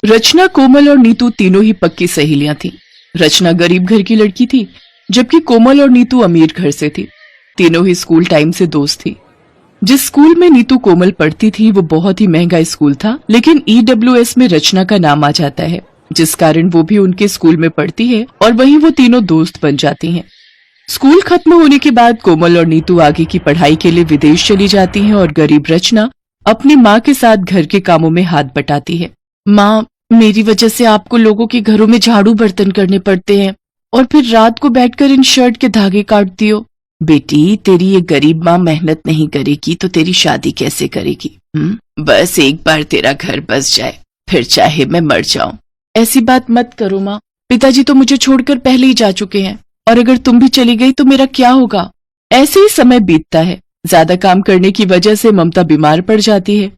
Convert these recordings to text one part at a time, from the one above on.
रचना, कोमल और नीतू तीनों ही पक्की सहेलियां थीं। रचना गरीब घर की लड़की थी, जबकि कोमल और नीतू अमीर घर से थी। तीनों ही स्कूल टाइम से दोस्त थी। जिस स्कूल में नीतू कोमल पढ़ती थी वो बहुत ही महंगा स्कूल था, लेकिन ईडब्ल्यूएस में रचना का नाम आ जाता है, जिस कारण वो भी उनके स्कूल में पढ़ती है और वहीं वो तीनों दोस्त बन जाती हैं। स्कूल खत्म होने के बाद कोमल और नीतू आगे की पढ़ाई के लिए विदेश चली जाती हैं और गरीब रचना अपनी माँ के साथ घर के कामों में हाथ बटाती है। माँ, मेरी वजह से आपको लोगों के घरों में झाड़ू बर्तन करने पड़ते हैं और फिर रात को बैठकर इन शर्ट के धागे काटती हो। बेटी, तेरी ये गरीब माँ मेहनत नहीं करेगी तो तेरी शादी कैसे करेगी? बस एक बार तेरा घर बस जाए, फिर चाहे मैं मर जाऊं। ऐसी बात मत करो माँ, पिताजी तो मुझे छोड़कर पहले ही जा चुके हैं और अगर तुम भी चली गई तो मेरा क्या होगा? ऐसे ही समय बीतता है। ज्यादा काम करने की वजह से ममता बीमार पड़ जाती है।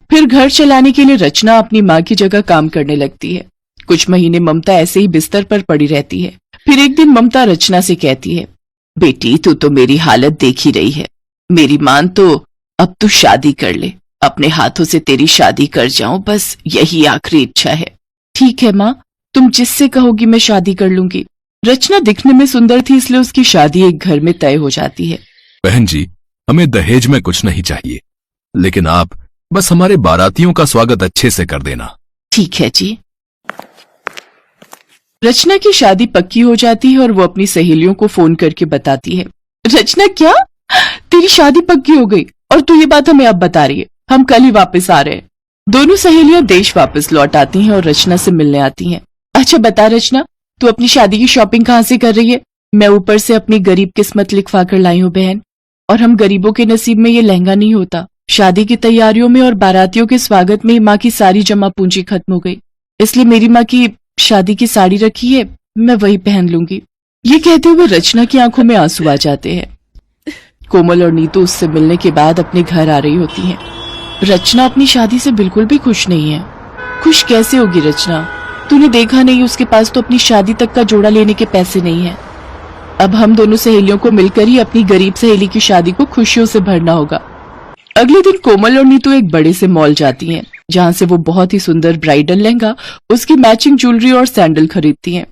फिर घर चलाने के लिए रचना अपनी माँ की जगह काम करने लगती है। कुछ महीने ममता ऐसे ही बिस्तर पर पड़ी रहती है। फिर एक दिन ममता रचना से कहती है, बेटी, तू तो मेरी हालत देख ही रही है। मेरी मान तो अब तू शादी कर ले, अपने हाथों से तेरी शादी कर जाऊं, बस यही आखिरी इच्छा है। ठीक है माँ, तुम जिससे कहोगी मैं शादी कर लूंगी। रचना दिखने में सुंदर थी, इसलिए उसकी शादी एक घर में तय हो जाती है। बहन जी, हमें दहेज में कुछ नहीं चाहिए, लेकिन आप बस हमारे बारातियों का स्वागत अच्छे से कर देना। ठीक है जी। रचना की शादी पक्की हो जाती है और वो अपनी सहेलियों को फोन करके बताती है। रचना, क्या तेरी शादी पक्की हो गई और तू ये बात हमें अब बता रही है? हम कल ही वापस आ रहे हैं। दोनों सहेलियां देश वापस लौट आती हैं और रचना से मिलने आती हैं। अच्छा बता रचना, तू अपनी शादी की शॉपिंग कहाँ से कर रही है? मैं ऊपर से अपनी गरीब किस्मत लिखवा कर लाई हूँ बहन, और हम गरीबों के नसीब में ये लहंगा नहीं होता। शादी की तैयारियों में और बारातियों के स्वागत में माँ की सारी जमा पूंजी खत्म हो गई, इसलिए मेरी माँ की शादी की साड़ी रखी है, मैं वही पहन लूंगी। ये कहते हुए रचना की आंखों में आंसू आ जाते हैं। कोमल और नीतू उससे मिलने के बाद अपने घर आ रही होती हैं। रचना अपनी शादी से बिल्कुल भी खुश नहीं है। खुश कैसे होगी रचना? तूने देखा नहीं, उसके पास तो अपनी शादी तक का जोड़ा लेने के पैसे नहीं है। अब हम दोनों सहेलियों को मिलकर ही अपनी गरीब सहेली की शादी को खुशियों से भरना होगा। अगले दिन कोमल और नीतू एक बड़े से मॉल जाती हैं, जहां से वो बहुत ही सुंदर ब्राइडल लहंगा, उसकी मैचिंग ज्वेलरी और सैंडल खरीदती हैं।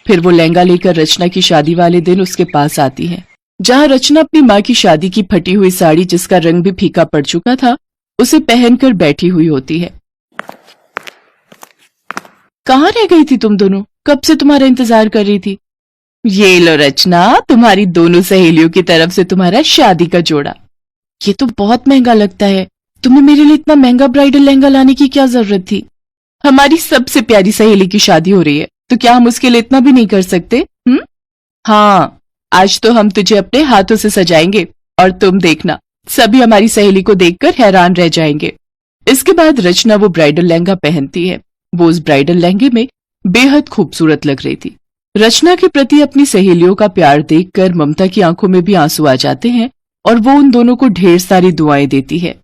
फिर वो लहंगा लेकर रचना की शादी वाले दिन उसके पास आती है, जहां रचना अपनी माँ की शादी की फटी हुई साड़ी, जिसका रंग भी फीका पड़ चुका था, उसे पहनकर बैठी हुई होती है। कहाँ रह गई थी तुम दोनों? कब से तुम्हारा इंतजार कर रही थी। ये लो रचना, तुम्हारी दोनों सहेलियों की तरफ से तुम्हारा शादी का जोड़ा। ये तो बहुत महंगा लगता है, तुम्हें मेरे लिए इतना महंगा ब्राइडल लहंगा लाने की क्या जरूरत थी? हमारी सबसे प्यारी सहेली की शादी हो रही है, तो क्या हम उसके लिए इतना भी नहीं कर सकते? हाँ, आज तो हम तुझे अपने हाथों से सजाएंगे और तुम देखना, सभी हमारी सहेली को देखकर हैरान रह जाएंगे। इसके बाद रचना वो ब्राइडल लहंगा पहनती है। वो उस ब्राइडल लहंगे में बेहद खूबसूरत लग रही थी। रचना के प्रति अपनी सहेलियों का प्यार देखकर ममता की आंखों में भी आंसू आ जाते हैं और वो उन दोनों को ढेर सारी दुआएं देती है।